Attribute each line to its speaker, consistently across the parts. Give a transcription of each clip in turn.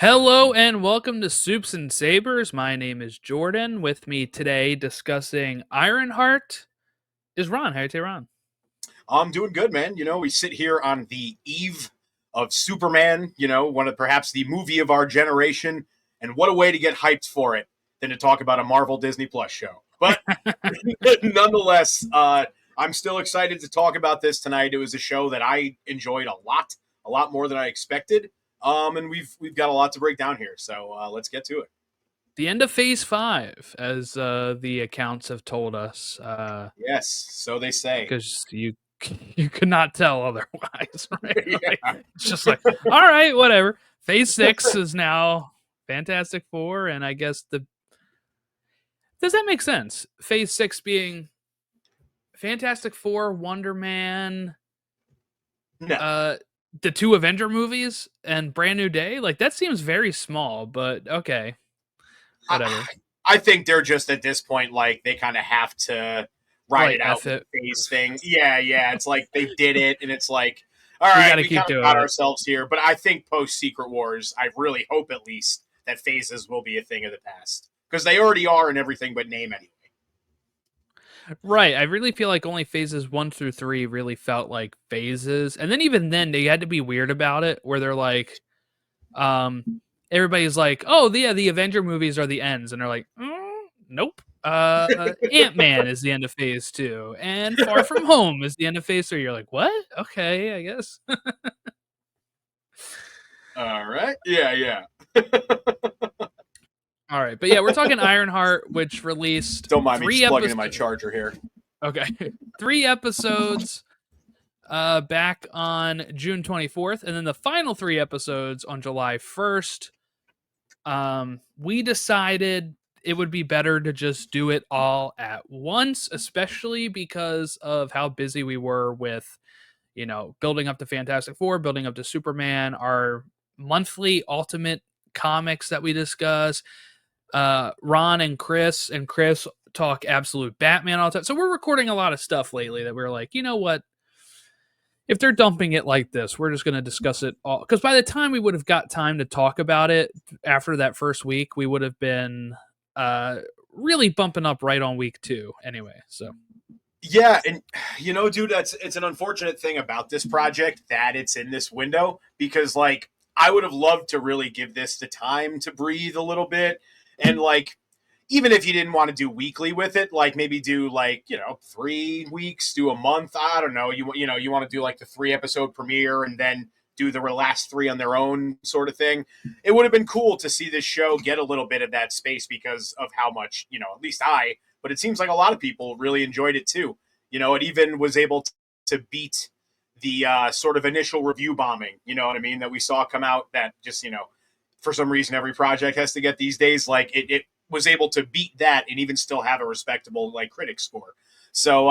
Speaker 1: Hello and welcome to Soups and Sabers. My name is Jordan. With me today discussing Ironheart is Ron. How you doing, Ron?
Speaker 2: I'm doing good, man. We sit here on the eve of Superman, one of perhaps the movie of our generation. And what a way to get hyped for it than to talk about a Marvel Disney Plus show. But nonetheless, I'm still excited to talk about this tonight. It was a show that I enjoyed a lot more than I expected. And we've got a lot to break down here. So let's get to it.
Speaker 1: The end of Phase 5, as the accounts have told us,
Speaker 2: Yes, so they say.
Speaker 1: because you could not tell otherwise, right? Like,
Speaker 2: Yeah.
Speaker 1: it's just like, all right, whatever. Phase 6 is now Fantastic Four, and I guess does that make sense? Phase 6 being Fantastic Four, Wonder Man,
Speaker 2: No.
Speaker 1: uh the two Avenger movies and Brand New Day, like that seems very small, but okay,
Speaker 2: I,
Speaker 1: whatever.
Speaker 2: I think they're just at this point like they kind of have to ride
Speaker 1: Like
Speaker 2: it out
Speaker 1: F
Speaker 2: with
Speaker 1: it,
Speaker 2: the phase thing. Yeah, yeah. It's like they did it, and it's like, all
Speaker 1: we got
Speaker 2: right,
Speaker 1: to
Speaker 2: we kind
Speaker 1: keep
Speaker 2: of
Speaker 1: doing
Speaker 2: got
Speaker 1: it.
Speaker 2: ourselves here. But I think post Secret Wars, I really hope at least that phases will be a thing of the past because they already are in everything but name anyway.
Speaker 1: Right, I really feel like only phases 1 through 3 really felt like phases, and then even then they had to be weird about it, where they're like, um, everybody's like, oh yeah, the Avenger movies are the ends, and they're like, nope. Ant-Man is the end of phase 2, and Far From Home is the end of phase 3. You're like, what? Okay, I guess.
Speaker 2: All right. Yeah, yeah.
Speaker 1: All right, but yeah, we're talking Ironheart, which released
Speaker 2: Don't mind me
Speaker 1: three
Speaker 2: just plugging in my
Speaker 1: episodes.
Speaker 2: charger here.
Speaker 1: Okay, 3 episodes back on June 24th, and then the final 3 episodes on July 1st. We decided it would be better to just do it all at once, especially because of how busy we were with, building up to Fantastic Four, building up to Superman, our monthly Ultimate comics that we discuss. Ron and Chris talk absolute Batman all the time. So we're recording a lot of stuff lately that we're like, you know what? If they're dumping it like this, we're just going to discuss it all. Because by the time we would have got time to talk about it after that first week, we would have been uh, really bumping up right on week 2 anyway. So
Speaker 2: Yeah, and dude, it's an unfortunate thing about this project that it's in this window because like I would have loved to really give this the time to breathe a little bit and like even if you didn't want to do weekly with it, like maybe do like 3 weeks, do a month. I don't know. You want to do like the 3 episode premiere and then do the last three on their own sort of thing. It would have been cool to see this show get a little bit of that space because of how much at least but it seems like a lot of people really enjoyed it too. It even was able to beat the sort of initial review bombing. You know what I mean? That we saw come out. That just for some reason every project has to get these days. Like it was able to beat that and even still have a respectable like critic score. So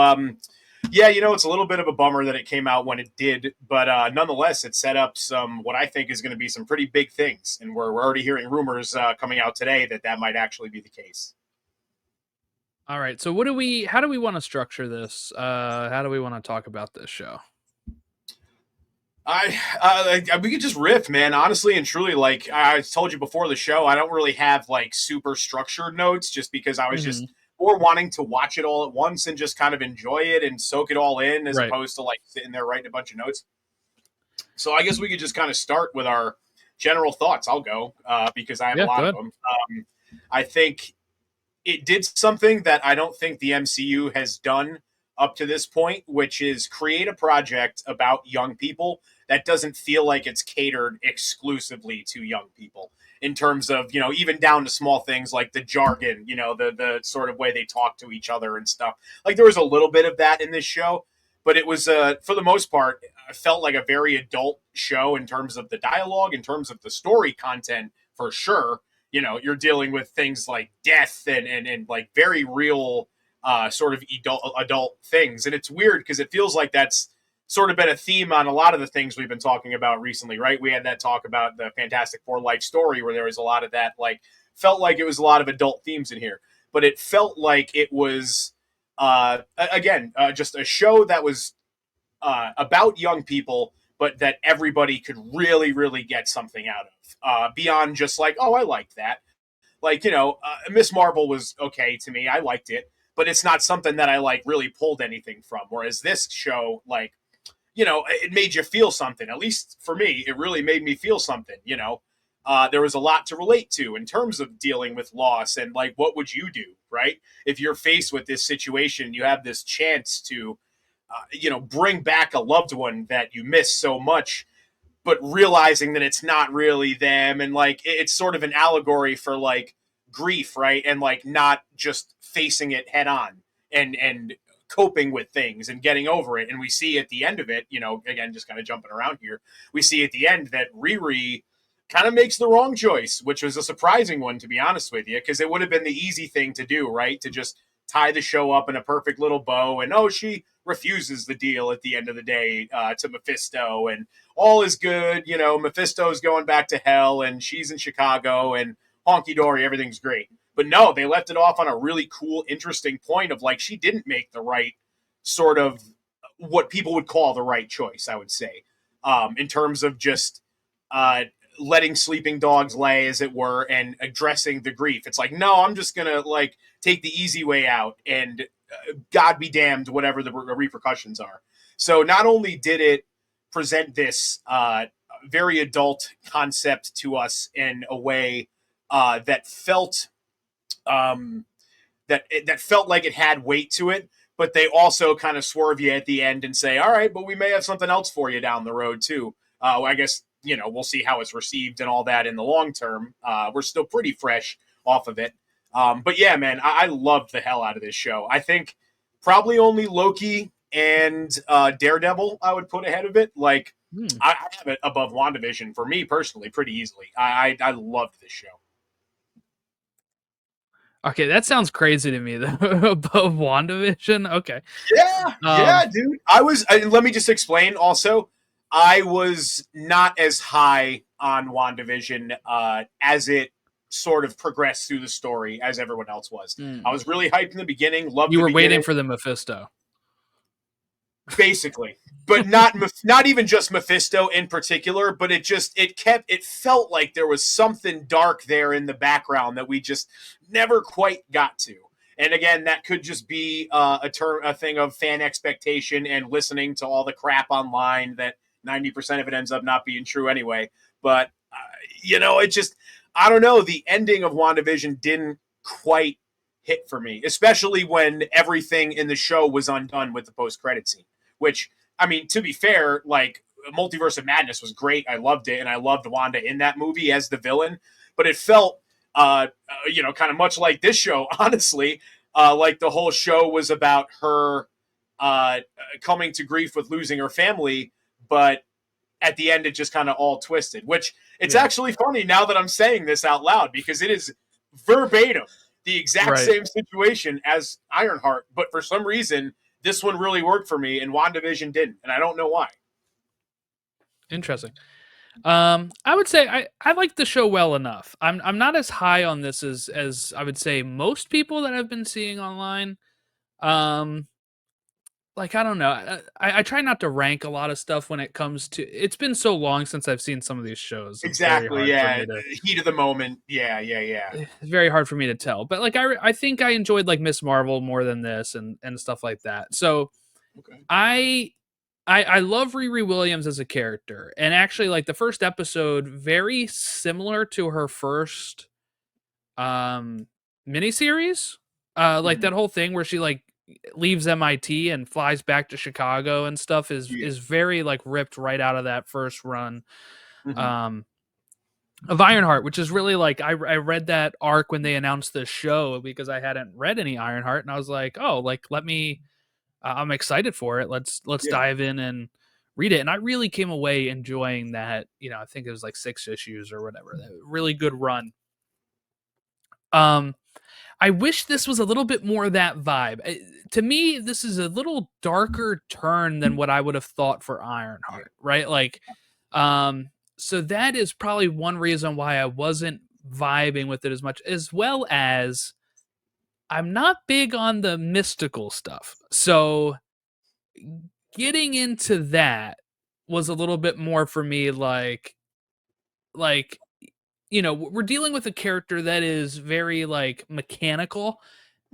Speaker 2: yeah, it's a little bit of a bummer that it came out when it did, but nonetheless, it set up some what I think is going to be some pretty big things, and we're already hearing rumors coming out today that might actually be the case.
Speaker 1: all right. So how do we want to structure this? How do we want to talk about this show?
Speaker 2: We could just riff, man. Honestly and truly, like I told you before the show, I don't really have like super structured notes, just because I was
Speaker 1: Mm-hmm.
Speaker 2: just more wanting to watch it all at once and just kind of enjoy it and soak it all in, as
Speaker 1: Right.
Speaker 2: opposed to like sitting there writing a bunch of notes. So I guess we could just kind of start with our general thoughts. I'll go because I have a
Speaker 1: Yeah,
Speaker 2: lot
Speaker 1: go
Speaker 2: of
Speaker 1: ahead.
Speaker 2: them. I think it did something that I don't think the MCU has done up to this point, which is create a project about young people that doesn't feel like it's catered exclusively to young people in terms of, even down to small things like the jargon, the sort of way they talk to each other and stuff. Like there was a little bit of that in this show, but it was, for the most part, I felt like a very adult show in terms of the dialogue, in terms of the story content, for sure. You're dealing with things like death and like very real sort of adult things, and it's weird because it feels like that's sort of been a theme on a lot of the things we've been talking about recently, right? We had that talk about the Fantastic Four life story where there was a lot of that, like felt like it was a lot of adult themes in here, but it felt like it was again just a show that was about young people, but that everybody could really, really get something out of, beyond just like, oh, I like that. Like, Miss Marvel was okay to me. I liked it, but it's not something that I like really pulled anything from. Whereas this show, like, it made you feel something. At least for me, it really made me feel something. There was a lot to relate to in terms of dealing with loss and like, what would you do, right? If you're faced with this situation, you have this chance to, bring back a loved one that you miss so much, but realizing that it's not really them, and like it's sort of an allegory for like grief, right? And like not just facing it head on and coping with things and getting over it. And we see at the end of it, again, just kind of jumping around here, we see at the end that Riri kind of makes the wrong choice, which was a surprising one, to be honest with you, because it would have been the easy thing to do, right? To just tie the show up in a perfect little bow, and she refuses the deal at the end of the day, to Mephisto, and all is good. Mephisto's going back to hell, and she's in Chicago, and honky dory, everything's great. But no, they left it off on a really cool, interesting point of like, she didn't make the right sort of what people would call the right choice, I would say, in terms of just uh, letting sleeping dogs lay, as it were, and addressing the grief. It's like, no, I'm just gonna like take the easy way out, and God be damned, whatever the repercussions are. So not only did it present this very adult concept to us in a way that felt that felt like it had weight to it, but they also kind of swerve you at the end and say, all right, but we may have something else for you down the road too. I guess, we'll see how it's received and all that in the long term. We're still pretty fresh off of it. But yeah, man, I loved the hell out of this show. I think probably only Loki and Daredevil I would put ahead of it. Like, I have it above WandaVision for me personally pretty easily. I loved this show.
Speaker 1: Okay, that sounds crazy to me though. Above WandaVision. Okay.
Speaker 2: Yeah, dude. Let me just explain also. I was not as high on WandaVision as it sort of progressed through the story as everyone else was. I was really hyped in the beginning, loved
Speaker 1: You
Speaker 2: the
Speaker 1: were
Speaker 2: beginning.
Speaker 1: waiting for the Mephisto.
Speaker 2: Basically, but not even just Mephisto in particular, but it felt like there was something dark there in the background that we just never quite got to. And again, that could just be a thing of fan expectation and listening to all the crap online that 90% of it ends up not being true anyway. But it just, I don't know, the ending of WandaVision didn't quite hit for me, especially when everything in the show was undone with the post-credit scene. Which, I mean, to be fair, like, Multiverse of Madness was great. I loved it, and I loved Wanda in that movie as the villain. But it felt, kind of much like this show, honestly. Like the whole show was about her coming to grief with losing her family, but at the end it just kind of all twisted. Which, it's actually funny now that I'm saying this out loud, because it is verbatim the exact same situation as Ironheart, but for some reason this one really worked for me and WandaVision didn't, and I don't know why.
Speaker 1: Interesting. I would say I like the show well enough. I'm not as high on this as I would say most people that I've been seeing online. Like, I don't know. I try not to rank a lot of stuff when it comes to. It's been so long since I've seen some of these shows. It's very
Speaker 2: Exactly,
Speaker 1: hard for
Speaker 2: yeah.
Speaker 1: me to.
Speaker 2: Heat of the moment. Yeah.
Speaker 1: It's very hard for me to tell. But like I think I enjoyed like Miss Marvel more than this and stuff like that. So
Speaker 2: Okay.
Speaker 1: I love Riri Williams as a character, and actually, like the first episode, very similar to her first miniseries. Like that whole thing where she like leaves MIT and flies back to Chicago and stuff is very like ripped right out of that first run um of Ironheart, which is really like I read that arc when they announced the show because I hadn't read any Ironheart, and I was like, oh, like let me I'm excited for it. Let's dive in and read it. And I really came away enjoying that. I think it was like 6 issues or whatever. That really good run. I wish this was a little bit more that vibe. To me, this is a little darker turn than what I would have thought for Ironheart, right? Like, so that is probably one reason why I wasn't vibing with it as much, as well as I'm not big on the mystical stuff. So getting into that was a little bit more for me like we're dealing with a character that is very like mechanical,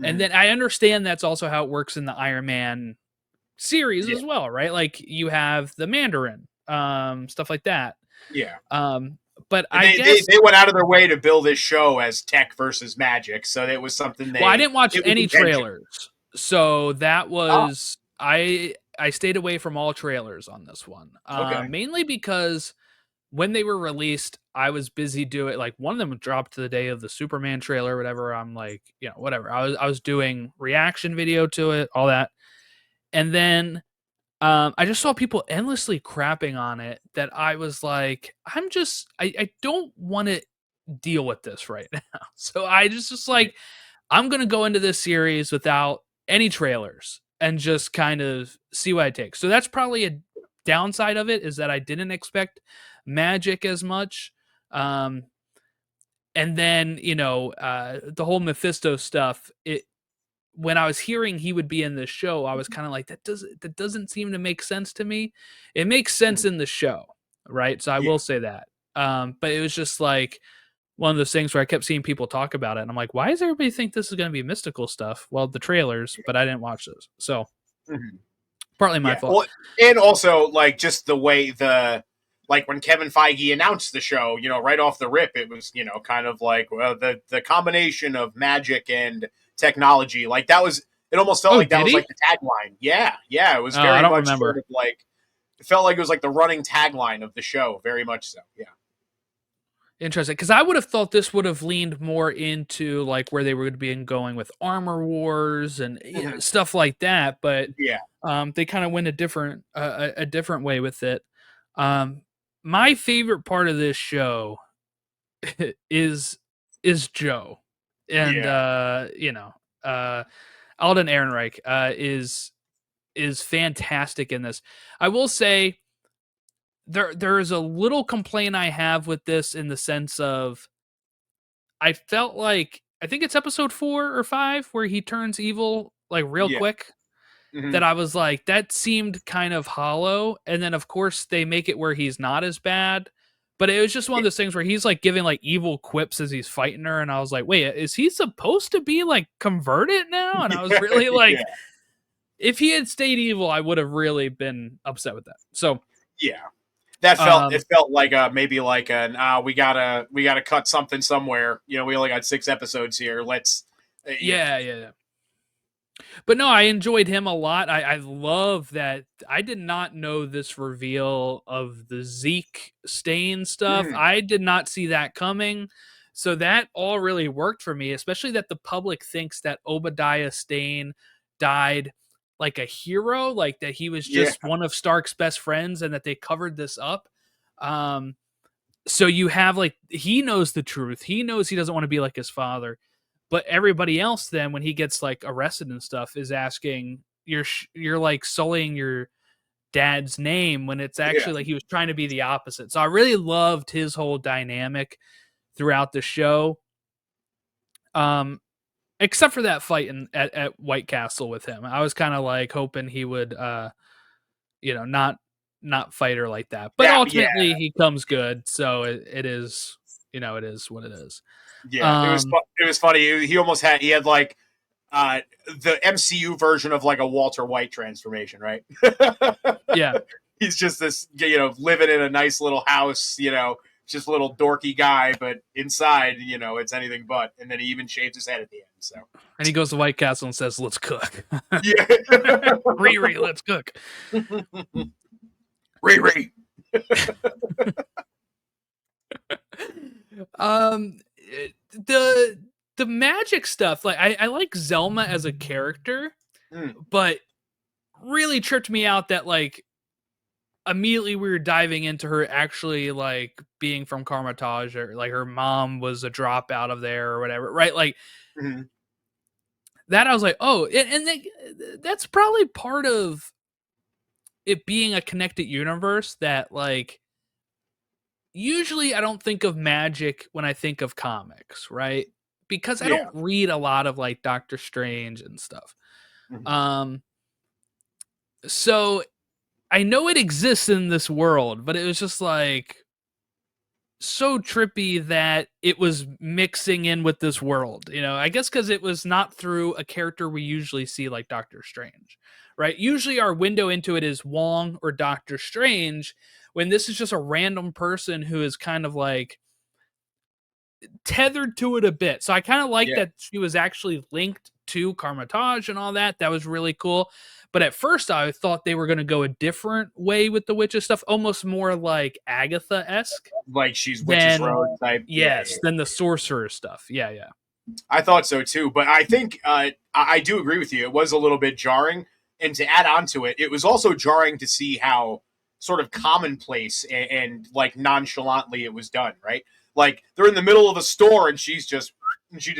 Speaker 1: and
Speaker 2: Mhm.
Speaker 1: then I understand that's also how it works in the Iron Man series
Speaker 2: Yeah,
Speaker 1: as well, right? Like you have the Mandarin, stuff like that.
Speaker 2: yeah.
Speaker 1: Um, but
Speaker 2: And
Speaker 1: I guess,
Speaker 2: they went out of their way to build this show as tech versus magic, so it was something
Speaker 1: well, I didn't watch
Speaker 2: it was
Speaker 1: any
Speaker 2: intentional.
Speaker 1: trailers, so that
Speaker 2: Oh,
Speaker 1: was I stayed away from all trailers on this one,
Speaker 2: okay.
Speaker 1: mainly because when they were released, I was busy doing like one of them dropped the day of the Superman trailer, or whatever. I'm like, whatever. I was doing reaction video to it, all that, and then I just saw people endlessly crapping on it. That I was like, I don't want to deal with this right now. So I just
Speaker 2: Yeah,
Speaker 1: like I'm gonna go into this series without any trailers and just kind of see what I take. So that's probably a downside of it, is that I didn't expect magic as much. Um, and then the whole Mephisto stuff. It When I was hearing he would be in this show, I was kind of like, that doesn't seem to make sense to me. It makes sense
Speaker 2: mhm,
Speaker 1: in the show, right? So I
Speaker 2: yeah,
Speaker 1: will say that. But it was just like one of those things where I kept seeing people talk about it, and I'm like, why does everybody think this is going to be mystical stuff? Well, the trailers, but I didn't watch those, so
Speaker 2: mhm,
Speaker 1: partly my
Speaker 2: yeah.
Speaker 1: fault.
Speaker 2: Well, and also like just the way like when Kevin Feige announced the show, right off the rip, it was kind of like, well, the combination of magic and technology, like that was. It almost felt
Speaker 1: Oh,
Speaker 2: like that
Speaker 1: did
Speaker 2: was like
Speaker 1: he?
Speaker 2: the tagline. Yeah, yeah. It was
Speaker 1: Oh, I
Speaker 2: very
Speaker 1: don't
Speaker 2: much sort
Speaker 1: remember.
Speaker 2: of like it felt like it was like the running tagline of the show. Very much so. Yeah.
Speaker 1: Interesting, because I would have thought this would have leaned more into like where they were going to be going with Armor Wars and
Speaker 2: Mhm.
Speaker 1: stuff like that, but
Speaker 2: Yeah.
Speaker 1: they kind of went a different way with it. Um, my favorite part of this show is Joe, and
Speaker 2: Yeah.
Speaker 1: uh, Alden Ehrenreich is fantastic in this. I will say there is a little complaint I have with this, in the sense of I felt like, I think it's episode 4 or 5 where he turns evil like real
Speaker 2: Yeah.
Speaker 1: quick,
Speaker 2: Hmm.
Speaker 1: that I was like, that seemed kind of hollow. And then of course they make it where he's not as bad. But it was just one of
Speaker 2: Yeah.
Speaker 1: those things where he's like giving like evil quips as he's fighting her, and I was like, wait, is he supposed to be like converted now? And I was really
Speaker 2: Yeah.
Speaker 1: like, if he had stayed evil, I would have really been upset with that. So
Speaker 2: Yeah. That felt
Speaker 1: um
Speaker 2: it felt like maybe like an we gotta cut something somewhere. We only got 6 episodes here. Let's
Speaker 1: yeah, yeah, yeah. But no, I enjoyed him a lot. I love that. I did not know this reveal of the Zeke stain stuff.
Speaker 2: Mhm.
Speaker 1: I did not see that coming. So that all really worked for me, especially that the public thinks that Obadiah Stane died like a hero, like that he was
Speaker 2: Yeah.
Speaker 1: just one of Stark's best friends, and that they covered this up. Um, so you have like, he knows the truth. He knows he doesn't want to be like his father, but everybody else then, when he gets like arrested and stuff, is asking, you're like sullying your dad's name, when it's
Speaker 2: Yeah.
Speaker 1: actually like he was trying to be the opposite. So I really loved his whole dynamic throughout the show, um except for that fight at White Castle with him. I was kind of like hoping he would not fight her like that, but
Speaker 2: Yeah.
Speaker 1: ultimately he comes good, so it is, it is what it is.
Speaker 2: Yeah.
Speaker 1: um
Speaker 2: It was funny. He had like the MCU version of like a Walter White transformation, right?
Speaker 1: yeah.
Speaker 2: He's just this, living in a nice little house, just a little dorky guy, but inside, it's anything but. And then he even shaves his head at the end. So,
Speaker 1: And he goes to White Castle and says, "Let's cook."
Speaker 2: yeah.
Speaker 1: Riri, let's cook.
Speaker 2: Riri.
Speaker 1: Um, the magic stuff, like I like Zelma as a character,
Speaker 2: Mm,
Speaker 1: but really tripped me out that like immediately we were diving into her actually like being from Carmitage, or like her mom was a dropout of there or whatever, right? Like
Speaker 2: mhm.
Speaker 1: that, I was like, oh, that's probably part of it being a connected universe, that like usually I don't think of magic when I think of comics, right? Because I
Speaker 2: Yeah.
Speaker 1: don't read a lot of like Doctor Strange and stuff.
Speaker 2: Mhm.
Speaker 1: Um so I know it exists in this world, but it was just like so trippy that it was mixing in with this world. I guess because it was not through a character we usually see like Doctor Strange, right? Usually our window into it is Wong or Doctor Strange, when this is just a random person who is kind of like tethered to it a bit. So I kind of like
Speaker 2: Yeah.
Speaker 1: that she was actually linked to Carmitage and all that. That was really cool. But at first I thought they were going to go a different way with the witches stuff, almost more like Agatha-esque
Speaker 2: Like she's Witch's
Speaker 1: than
Speaker 2: Road type. Yeah, yeah.
Speaker 1: than the sorcerer stuff. Yeah, yeah.
Speaker 2: I thought so too, but I think I do agree with you. It was a little bit jarring, and to add on to it, it was also jarring to see how sort of commonplace and like nonchalantly it was done. Right, like they're in the middle of a store, and she just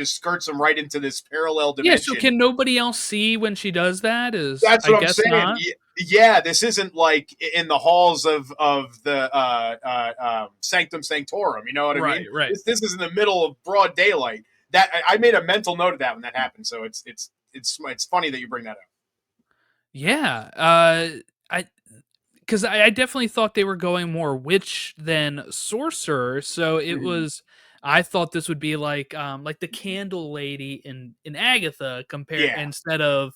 Speaker 2: skirts them right into this parallel
Speaker 1: Yeah, so
Speaker 2: dimension.
Speaker 1: can nobody else see when she does that?
Speaker 2: That's
Speaker 1: I
Speaker 2: what I'm
Speaker 1: guess
Speaker 2: saying.
Speaker 1: not.
Speaker 2: Yeah, this isn't like in the halls of the Sanctum Sanctorum. You know what I
Speaker 1: Right,
Speaker 2: mean?
Speaker 1: right.
Speaker 2: This is in the middle of broad daylight. That I made a mental note of that when that happened. So it's funny that you bring that up.
Speaker 1: Yeah. I because I definitely thought they were going more witch than sorcerer. So it
Speaker 2: Mm-hmm.
Speaker 1: was. I thought this would be like the candle lady in Agatha compare
Speaker 2: Yeah.
Speaker 1: instead of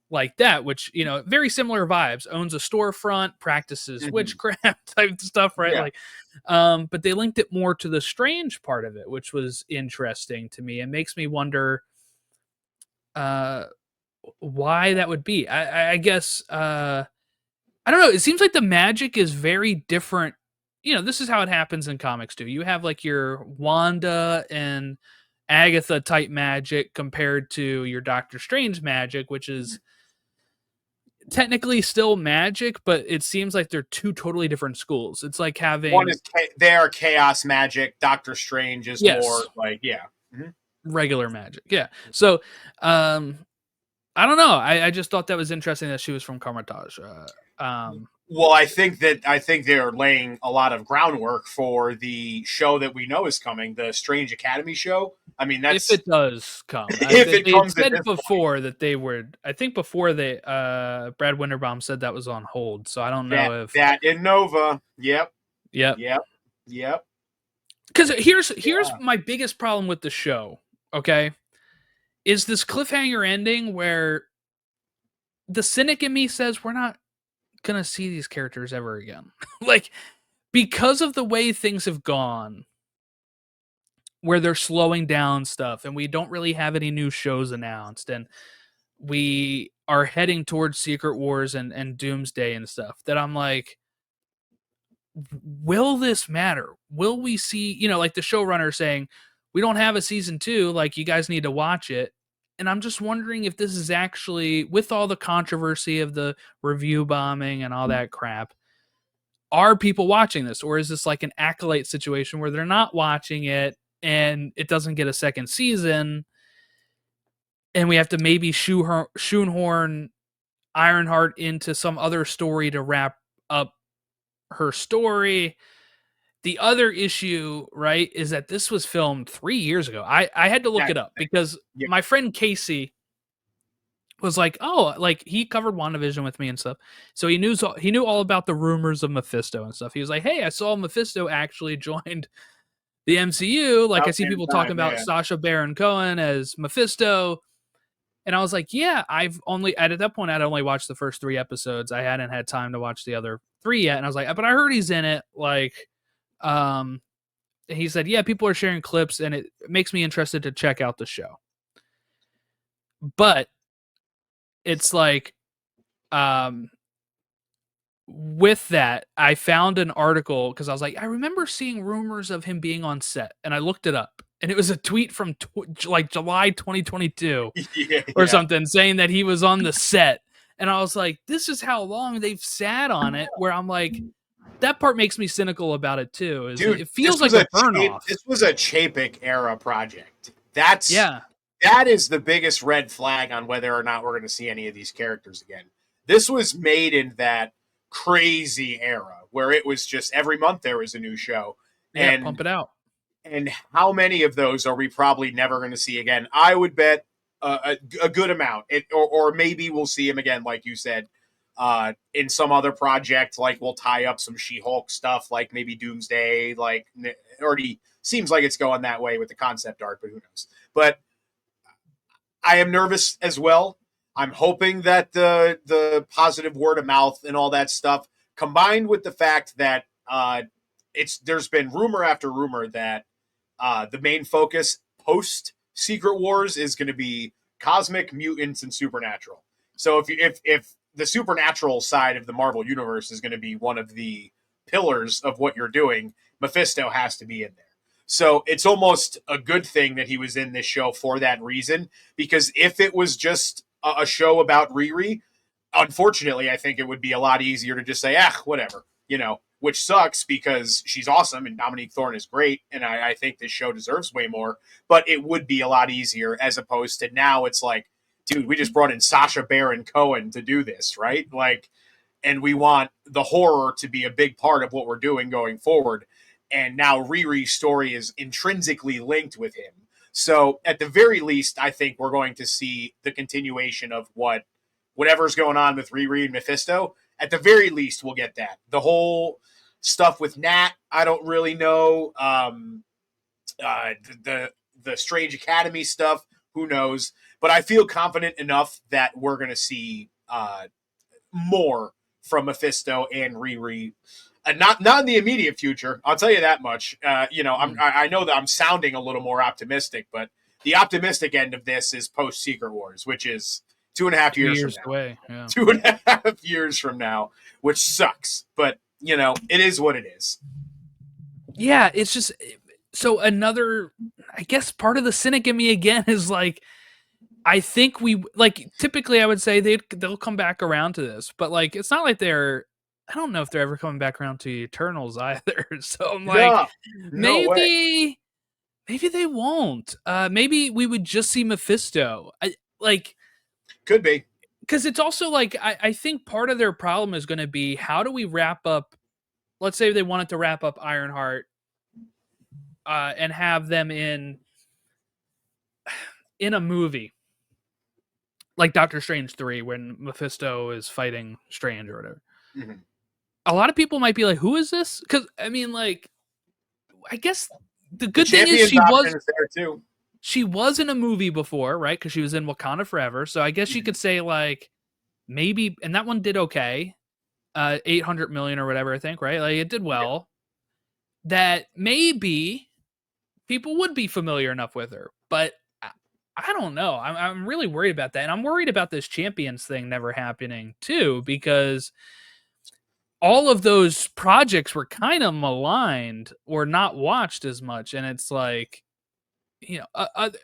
Speaker 1: like that, which very similar vibes. Owns a storefront, practices
Speaker 2: Mm-hmm.
Speaker 1: witchcraft type stuff, right?
Speaker 2: Yeah.
Speaker 1: Like, but they linked it more to the strange part of it, which was interesting to me. It makes me wonder uh why that would be. I guess I don't know. It seems like the magic is very different. This is how it happens in comics too. You have like your Wanda and Agatha type magic compared to your Doctor Strange magic, which is technically still magic, but it seems like they're two totally different schools. It's like
Speaker 2: One
Speaker 1: having
Speaker 2: is they are chaos magic. Doctor Strange is more
Speaker 1: yes,
Speaker 2: like yeah. Mm-hmm.
Speaker 1: regular magic. Yeah. So I don't know. I just thought that was interesting that she was from Carmitage.
Speaker 2: Well, I think they're laying a lot of groundwork for the show that we know is coming, the Strange Academy show. I mean,
Speaker 1: If
Speaker 2: that's
Speaker 1: it does come,
Speaker 2: if it
Speaker 1: they had
Speaker 2: comes at
Speaker 1: said
Speaker 2: this point.
Speaker 1: before that they were. I think before they, Brad Winterbaum said that was on hold. So I don't
Speaker 2: That
Speaker 1: know if.
Speaker 2: that in Nova. Yep.
Speaker 1: Yep.
Speaker 2: Yep. Yep.
Speaker 1: Because here's
Speaker 2: Yeah.
Speaker 1: my biggest problem with the show. Okay, is this cliffhanger ending where the cynic in me says we're not gonna see these characters ever again. Like because of the way things have gone, where they're slowing down stuff, and we don't really have any new shows announced, and we are heading towards Secret Wars and Doomsday and stuff. That I'm like, will this matter? Will we see? Like the showrunner saying, "We don't have a season 2. Like you guys need to watch it." And I'm just wondering if this is actually, with all the controversy of the review bombing and all that crap, are people watching this, or is this like an acolyte situation where they're not watching it and it doesn't get a second season, and we have to maybe shoehorn Ironheart into some other story to wrap up her story? The other issue, right, is that this was filmed 3 years ago. I had to look
Speaker 2: That,
Speaker 1: it up because
Speaker 2: yeah.
Speaker 1: my friend Casey was like, "Oh, like he covered WandaVision with me and stuff." So he knew all about the rumors of Mephisto and stuff. He was like, "Hey, I saw Mephisto actually joined the MCU. Like I
Speaker 2: About
Speaker 1: see
Speaker 2: same
Speaker 1: people talking
Speaker 2: time.
Speaker 1: about
Speaker 2: Yeah.
Speaker 1: Sacha Baron Cohen as Mephisto." And I was like, "Yeah, I've only at that point I'd only watched the first 3 episodes. I hadn't had time to watch the other 3 yet." And I was like, "But I heard he's in it." Like um he said, "Yeah, people are sharing clips and it makes me interested to check out the show." But it's like um with that, I found an article because I was like, I remember seeing rumors of him being on set, and I looked it up, and it was a tweet from like July 2022
Speaker 2: Yeah.
Speaker 1: or
Speaker 2: Yeah.
Speaker 1: something saying that he was on the set, and I was like, this is how long they've sat on it. Where I'm like, that part makes me cynical about it too. Is
Speaker 2: Dude,
Speaker 1: it feels like a burn off?
Speaker 2: This was a Chapek era project. That
Speaker 1: Yeah,
Speaker 2: is the biggest red flag on whether or not we're going to see any of these characters again. This was made in that crazy era where it was just every month there was a new show,
Speaker 1: yeah, pump
Speaker 2: and
Speaker 1: it out.
Speaker 2: how many of those are we probably never going to see again? I would bet a good amount, or maybe we'll see him again, like you said, in some other project, like we'll tie up some She-Hulk stuff, like maybe Doomsday. Like it already seems like it's going that way with the concept art, but who knows? But I am nervous as well. I'm hoping that the positive word of mouth and all that stuff, combined with the fact that there's been rumor after rumor that the main focus post Secret Wars is going to be cosmic, mutants, and supernatural. So if the supernatural side of the Marvel universe is going to be one of the pillars of what you're doing, Mephisto has to be in there. So it's almost a good thing that he was in this show for that reason, because if it was just a show about Riri, unfortunately, I think it would be a lot easier to just say, whatever, which sucks because she's awesome and Dominique Thorne is great. And I think this show deserves way more, but it would be a lot easier as opposed to now it's like, dude, we just brought in Sacha Baron Cohen to do this, right? Like, and we want the horror to be a big part of what we're doing going forward. And now Riri's story is intrinsically linked with him. So at the very least, I think we're going to see the continuation of whatever's going on with Riri and Mephisto. At the very least, we'll get that. The whole stuff with Nat, I don't really know. The Strange Academy stuff, who knows? But I feel confident enough that we're going to see more from Mephisto and Riri. Not in the immediate future, I'll tell you that much. I know that I'm sounding a little more optimistic, but the optimistic end of this is post Secret Wars, which is 2.5 years from now.
Speaker 1: Away. Yeah.
Speaker 2: 2.5 years from now, which sucks, but it is what it is.
Speaker 1: Yeah, it's just so another. I guess part of the cynic in me again is like, I think typically I would say they'll come back around to this, but like it's not like I don't know if they're ever coming back around to Eternals either. So I'm like, maybe they won't. Maybe we would just see Mephisto.
Speaker 2: Could be.
Speaker 1: Because it's also like, I think part of their problem is going to be, how do we wrap up, let's say they wanted to wrap up Ironheart and have them in a movie like Doctor Strange 3 when Mephisto is fighting Strange or whatever.
Speaker 2: Mm-hmm.
Speaker 1: A lot of people might be like, who is this? Because, I mean, like, I guess the good thing is she was in a movie before, right? Because she was in Wakanda Forever. So I guess you could say, like, maybe, and that one did okay. 800 million or whatever, I think, right? Like, it did well. Yeah. That maybe people would be familiar enough with her. But I don't know. I'm really worried about that. And I'm worried about this Champions thing never happening, too, because all of those projects were kind of maligned or not watched as much. And it's like,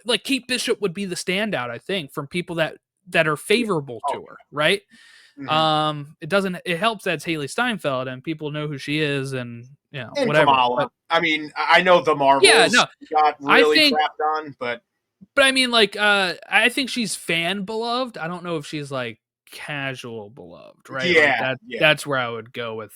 Speaker 1: like Kate Bishop would be the standout, I think, from people that are favorable to her, right? Mm-hmm. It helps that it's Haley Steinfeld and people know who she is and,
Speaker 2: and
Speaker 1: whatever.
Speaker 2: Kamala. But, I mean, I know the Marvels got really crapped on, but
Speaker 1: I mean, like, I think she's fan beloved. I don't know if she's like casual beloved, right?
Speaker 2: Yeah,
Speaker 1: like that's where I would go with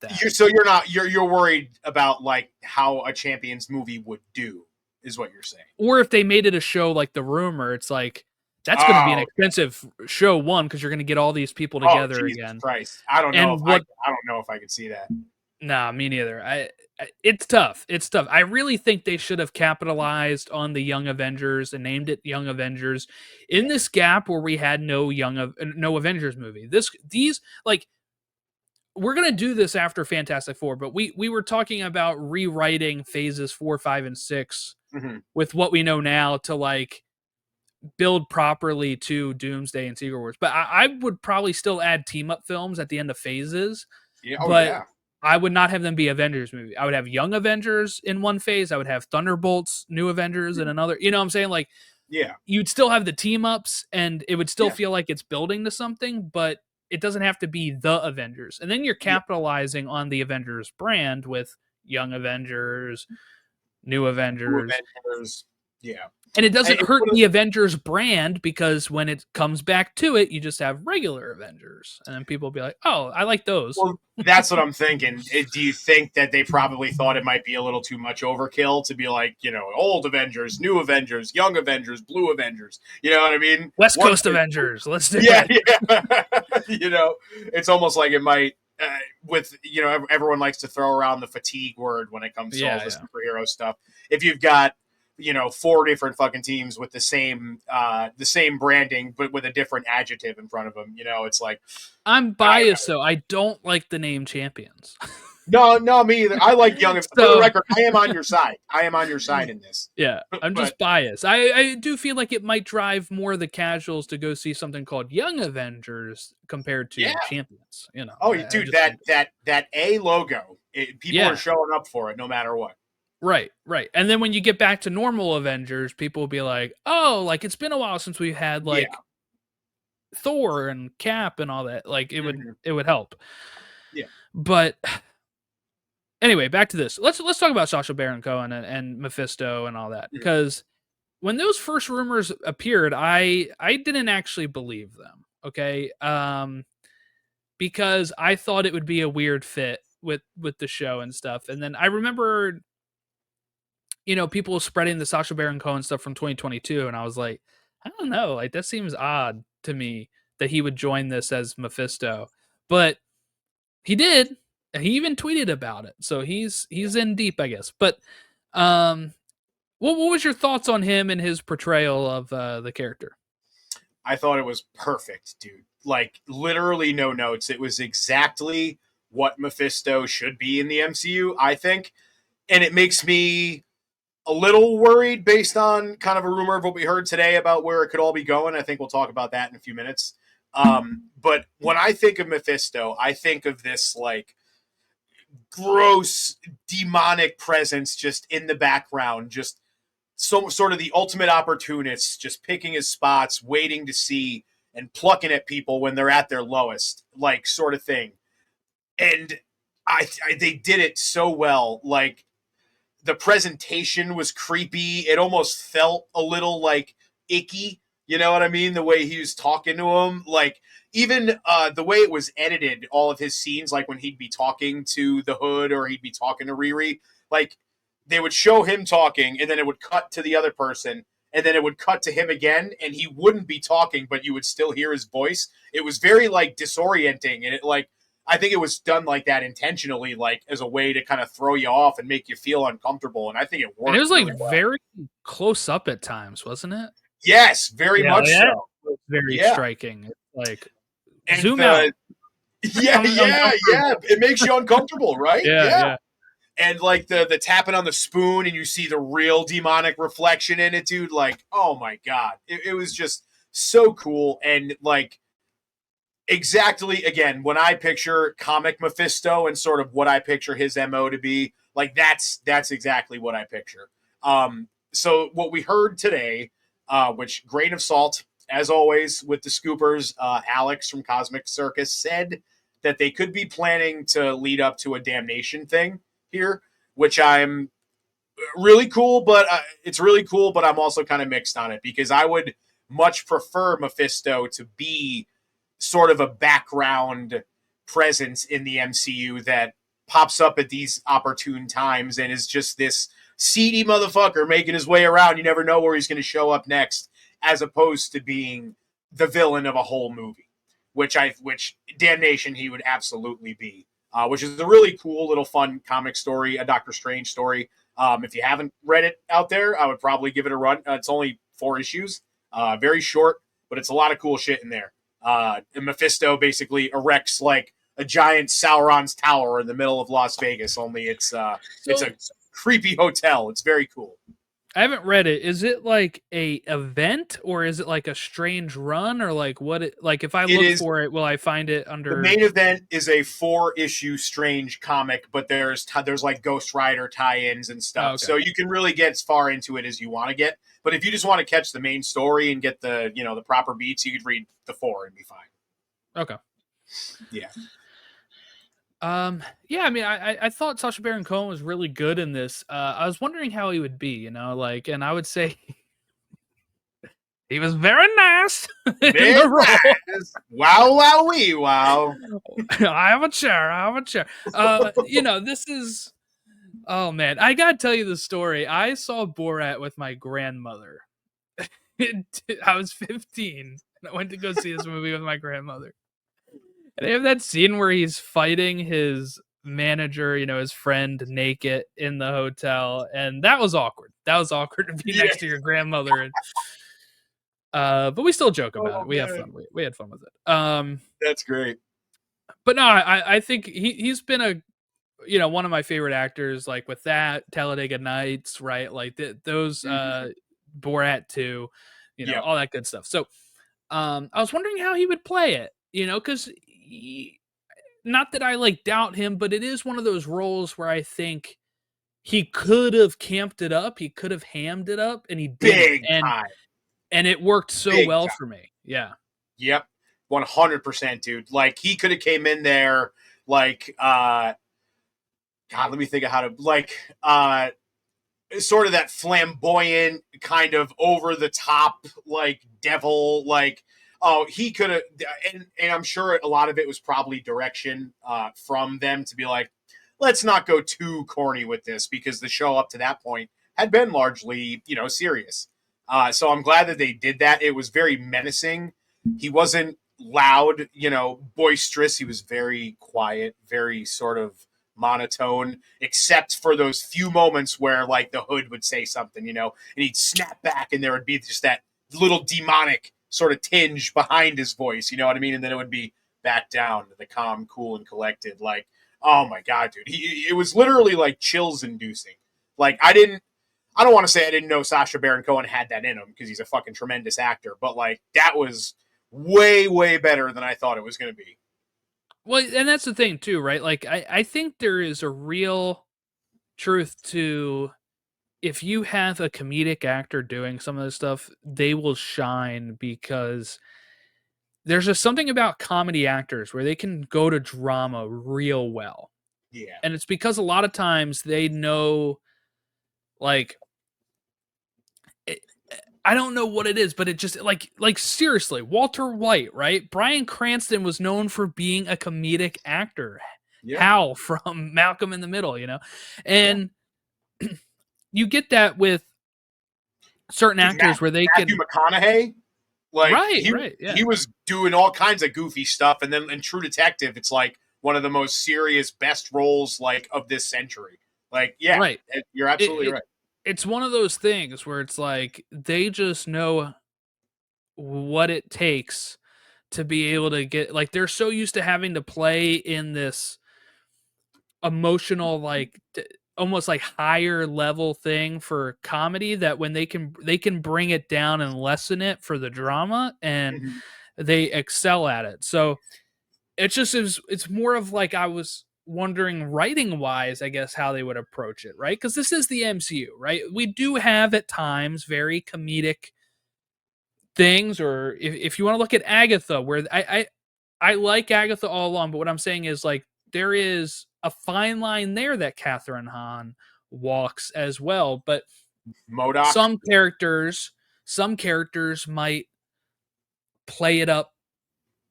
Speaker 1: that.
Speaker 2: So you're worried about like how a Champions movie would do, is what you're saying.
Speaker 1: Or if they made it a show like The Rumor, it's like that's going to be an expensive show, one, because you're going to get all these people together again.
Speaker 2: Christ. I don't know. I don't know if I could see that.
Speaker 1: Nah, me neither. It's tough. It's tough. I really think they should have capitalized on the Young Avengers and named it Young Avengers in this gap where we had no Avengers movie. These like, we're going to do this after Fantastic Four, but we were talking about rewriting phases 4, 5, and 6 with what we know now to like build properly to Doomsday and Secret Wars. But I would probably still add team up films at the end of phases.
Speaker 2: Yeah.
Speaker 1: But I would not have them be Avengers movie. I would have Young Avengers in one phase. I would have Thunderbolts, New Avengers in another. You know what I'm saying? Like,
Speaker 2: yeah,
Speaker 1: you'd still have the team ups and it would still feel like it's building to something, but it doesn't have to be the Avengers. And then you're capitalizing on the Avengers brand with Young Avengers, New Avengers.
Speaker 2: Yeah.
Speaker 1: And it doesn't
Speaker 2: It's
Speaker 1: hurt
Speaker 2: one of
Speaker 1: the Avengers brand, because when it comes back to it, you just have regular Avengers. And then people will be like, oh, I like those.
Speaker 2: Well, that's what I'm thinking. Do you think that they probably thought it might be a little too much overkill to be like, old Avengers, new Avengers, young Avengers, blue Avengers? You know what I mean?
Speaker 1: West Coast Avengers. Let's do
Speaker 2: Yeah,
Speaker 1: it.
Speaker 2: yeah. It's almost like it might, with, everyone likes to throw around the fatigue word when it comes to all the superhero stuff. If you've got, 4 different fucking teams with the same branding, but with a different adjective in front of them, it's like,
Speaker 1: I'm biased, though. I don't like the name champions.
Speaker 2: No, me either. I like Young. For the record, I am on your side. I am on your side in this.
Speaker 1: Yeah, I'm just biased. I do feel like it might drive more of the casuals to go see something called Young Avengers compared to Champions.
Speaker 2: Oh, dude, that A logo, people are showing up for it no matter what.
Speaker 1: Right. And then when you get back to normal Avengers, people will be like, oh, like it's been a while since we had Thor and Cap and all that. Like it would help.
Speaker 2: Yeah.
Speaker 1: But anyway, back to this. Let's talk about Sacha Baron Cohen and Mephisto and all that, because when those first rumors appeared, I didn't actually believe them. Okay, because I thought it would be a weird fit with the show and stuff. And then I remember, people spreading the Sacha Baron Cohen stuff from 2022, and I was like, I don't know, like that seems odd to me that he would join this as Mephisto, but he did. He even tweeted about it, so he's in deep, I guess. But what was your thoughts on him and his portrayal of the character?
Speaker 2: I thought it was perfect, dude. Like literally no notes. It was exactly what Mephisto should be in the MCU, I think. And it makes me a little worried based on kind of a rumor of what we heard today about where it could all be going. I think we'll talk about that in a few minutes. But when I think of Mephisto, I think of this like gross demonic presence just in the background, just sort of the ultimate opportunist, just picking his spots, waiting to see and plucking at people when they're at their lowest, like sort of thing. And they did it so well. Like the presentation was creepy. It almost felt a little like icky. You know what I mean? The way he was talking to him, like even the way it was edited, all of his scenes, like when he'd be talking to the Hood or he'd be talking to Riri, like they would show him talking and then it would cut to the other person and then it would cut to him again and he wouldn't be talking, but you would still hear his voice. It was very like disorienting, and it like, I think it was done like that intentionally, like as a way to kind of throw you off and make you feel uncomfortable. And I think it worked.
Speaker 1: And it was like really very close up at times, wasn't it?
Speaker 2: Yes, very much so.
Speaker 1: Very striking. Like
Speaker 2: and
Speaker 1: zoom out.
Speaker 2: Yeah. It makes you uncomfortable, right?
Speaker 1: Yeah.
Speaker 2: And like the tapping on the spoon and you see the real demonic reflection in it, dude. Like, oh my God. It was just so cool. And like, exactly, again, when I picture comic Mephisto and sort of what I picture his MO to be, like that's exactly what I picture. So what we heard today, which grain of salt, as always, with the scoopers, Alex from Cosmic Circus said that they could be planning to lead up to a Damnation thing here, which I'm really cool, but it's really cool, but I'm also kind of mixed on it because I would much prefer Mephisto to be sort of a background presence in the MCU that pops up at these opportune times and is just this seedy motherfucker making his way around. You never know where he's going to show up next, as opposed to being the villain of a whole movie, which Damnation he would absolutely be, which is a really cool little fun comic story, a Doctor Strange story. If you haven't read it out there, I would probably give it a run. It's only 4 issues, very short, but it's a lot of cool shit in there. And Mephisto basically erects like a giant Sauron's tower in the middle of Las Vegas, only it's a creepy hotel. It's very cool.
Speaker 1: I haven't read it. Is it like a event or is it like a strange run or like what it like if I look for it, will I find it under
Speaker 2: the main event is a 4-issue Strange comic, but there's like Ghost Rider tie-ins and stuff. Oh, okay. So you can really get as far into it as you want to get. But if you just want to catch the main story and get the, the proper beats, you could read the 4 and be fine.
Speaker 1: Okay.
Speaker 2: Yeah.
Speaker 1: Yeah, I mean, I thought Sacha Baron Cohen was really good in this. I was wondering how he would be, and I would say He was very nice in
Speaker 2: Very
Speaker 1: the role.
Speaker 2: nice. Wow, wow, wee, wow.
Speaker 1: I have a chair. I have a chair. This is. Oh man, I gotta tell you the story. I saw Borat with my grandmother. I was 15, and I went to go see this movie with my grandmother. And they have that scene where he's fighting his manager, his friend, naked in the hotel, and that was awkward. That was awkward to be
Speaker 2: Yeah.
Speaker 1: next to your grandmother. And but we still joke about it.
Speaker 2: Oh,
Speaker 1: We have
Speaker 2: man.
Speaker 1: fun. We had fun with it.
Speaker 2: That's great.
Speaker 1: But no, I think he's been one of my favorite actors. Like with that Talladega Nights, right? Like those Borat 2,
Speaker 2: Yep.
Speaker 1: all that good stuff. So I was wondering how he would play it, because not that I like doubt him, but it is one of those roles where I think he could have camped it up, he could have hammed it up, and he didn't.
Speaker 2: Big time.
Speaker 1: And it worked so
Speaker 2: Big
Speaker 1: well
Speaker 2: time.
Speaker 1: for me. Yeah.
Speaker 2: Yep. 100%, dude. Like he could have came in there like God, let me think of how to sort of that flamboyant kind of over the top like devil like he could have and I'm sure a lot of it was probably direction from them to be like, let's not go too corny with this because the show up to that point had been largely serious. So I'm glad that they did that. It was very menacing. He wasn't loud, boisterous. He was very quiet, very sort of monotone, except for those few moments where like the hood would say something, and he'd snap back and there would be just that little demonic sort of tinge behind his voice, you know what I mean? And then it would be back down to the calm, cool, and collected. Like, oh my God, dude. It was literally like chills inducing. Like I don't want to say I didn't know Sacha Baron Cohen had that in him because he's a fucking tremendous actor, but like that was way, way better than I thought it was going to be.
Speaker 1: Well, and that's the thing too, right? Like I think there is a real truth to if you have a comedic actor doing some of this stuff, they will shine because there's just something about comedy actors where they can go to drama real well.
Speaker 2: Yeah.
Speaker 1: And it's because a lot of times they know, like, I don't know what it is, but it just like seriously, Walter White, right? Bryan Cranston was known for being a comedic actor.
Speaker 2: Yeah.
Speaker 1: Hal from Malcolm in the Middle, and you get that with certain actors where they
Speaker 2: Matthew
Speaker 1: can
Speaker 2: McConaughey, like
Speaker 1: right, yeah.
Speaker 2: he was doing all kinds of goofy stuff, and then in True Detective, it's like one of the most serious, best roles like of this century. Like, yeah,
Speaker 1: right.
Speaker 2: You're absolutely right.
Speaker 1: It's one of those things where it's like they just know what it takes to be able to get, like, they're so used to having to play in this emotional, like almost like higher level thing for comedy that when they can bring it down and lessen it for the drama, and they excel at it. So it's more of like I was wondering writing wise, I guess, how they would approach it, right? Because this is the MCU, right? We do have at times very comedic things, or if you want to look at Agatha, where I like Agatha all along, but what I'm saying is like there is a fine line there that Catherine Hahn walks as well. But
Speaker 2: MODOK.
Speaker 1: some characters might play it up,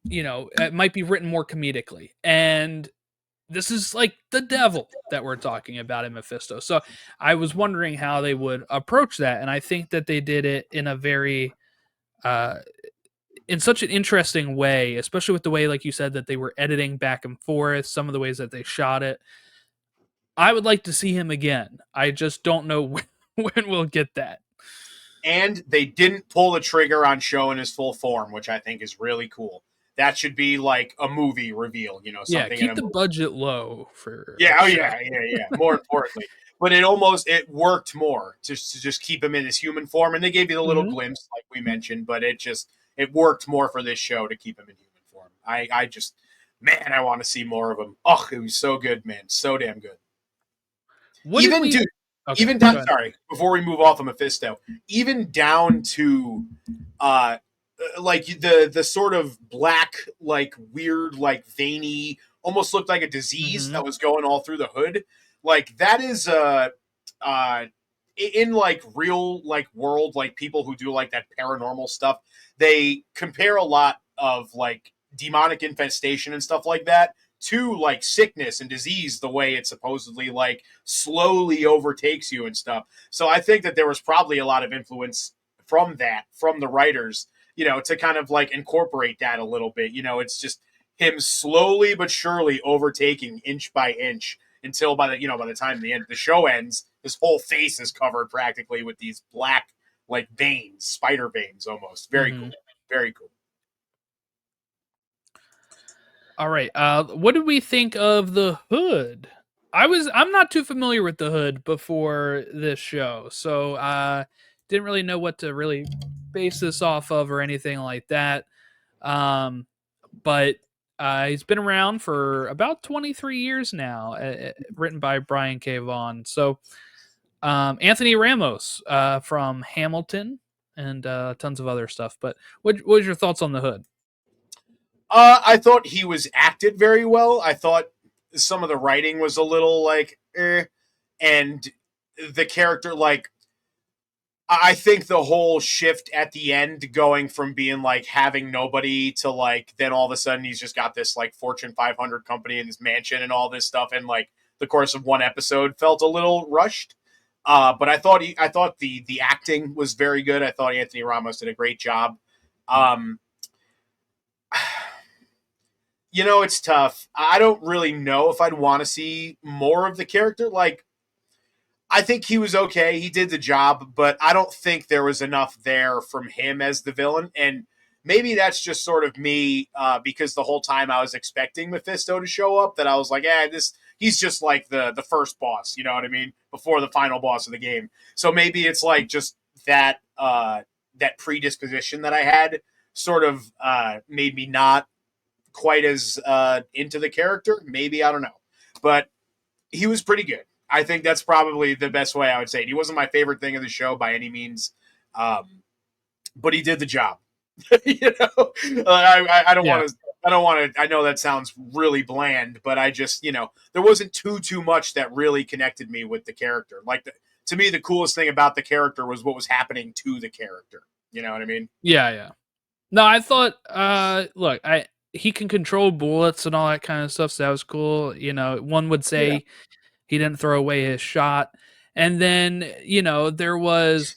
Speaker 1: it might be written more comedically. And this is like the devil that we're talking about in Mephisto. So I was wondering how they would approach that. And I think that they did it in a very, in such an interesting way, especially with the way, like you said, that they were editing back and forth, some of the ways that they shot it. I would like to see him again. I just don't know when we'll get that.
Speaker 2: And they didn't pull the trigger on showing his full form, which I think is really cool. That should be like a movie reveal, something.
Speaker 1: Yeah, keep the budget low for.
Speaker 2: Yeah, yeah. More importantly, but it worked more to just keep him in his human form, and they gave you the little glimpse, like we mentioned, but it worked more for this show to keep him in human form. I just, man, I want to see more of him. Oh, it was so good, man, so damn good. Sorry, before we move off of Mephisto, even down to like the sort of black, like weird, like veiny, almost looked like a disease that was going all through the hood. Like that is in like real like world, like people who do like that paranormal stuff, they compare a lot of like demonic infestation and stuff like that to like sickness and disease, the way it supposedly like slowly overtakes you and stuff. So I think that there was probably a lot of influence from that, from the writers, to kind of like incorporate that a little bit. It's just him slowly but surely overtaking inch by inch until by the time the show ends, his whole face is covered practically with these black like veins, spider veins almost. Very cool. Very cool.
Speaker 1: All right. What did we think of the Hood? I'm not too familiar with the Hood before this show, so didn't really know what to really base this off of or anything like that. But he's been around for about 23 years now, written by Brian K. Vaughan. So Anthony Ramos from Hamilton and tons of other stuff. But what was your thoughts on the Hood?
Speaker 2: I thought he was acted very well. I thought some of the writing was a little like, and the character like. I think the whole shift at the end, going from being like having nobody to like then all of a sudden he's just got this like Fortune 500 company in his mansion and all this stuff in like the course of one episode, felt a little rushed. But I thought the acting was very good. I thought Anthony Ramos did a great job. Um, it's tough. I don't really know if I'd want to see more of the character. Like, I think he was okay. He did the job, but I don't think there was enough there from him as the villain. And maybe that's just sort of me, because the whole time I was expecting Mephisto to show up, that I was like, he's just like the first boss, you know what I mean? Before the final boss of the game. So maybe it's like just that that predisposition that I had sort of made me not quite as into the character. Maybe, I don't know. But he was pretty good. I think that's probably the best way I would say it. He wasn't my favorite thing of the show by any means, but he did the job. I don't want to. I don't want to. I know that sounds really bland, but I just, there wasn't too much that really connected me with the character. Like, to me, the coolest thing about the character was what was happening to the character. You know what I mean?
Speaker 1: Yeah. No, I thought. Look, he can control bullets and all that kind of stuff. So that was cool. One would say he didn't throw away his shot, and then there was.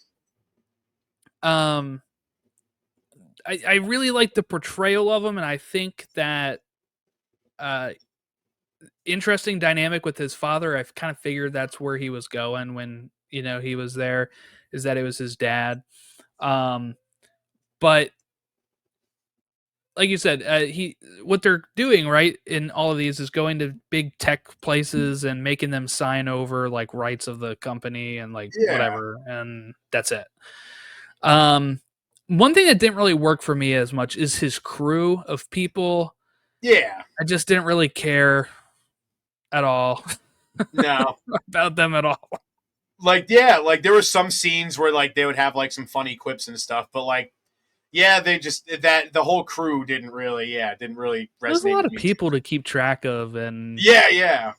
Speaker 1: I really like the portrayal of him, and I think that interesting dynamic with his father. I've kind of figured that's where he was going when he was there, is that it was his dad. But like you said, what they're doing right in all of these is going to big tech places and making them sign over like rights of the company and like whatever, and that's it. One thing that didn't really work for me as much is his crew of people.
Speaker 2: Yeah.
Speaker 1: I just didn't really care at all.
Speaker 2: No.
Speaker 1: About them at all.
Speaker 2: Like, yeah, like there were some scenes where like they would have like some funny quips and stuff, but like, yeah, they just that the whole crew didn't really resonate.
Speaker 1: There's a lot of people to keep track of, and
Speaker 2: yeah,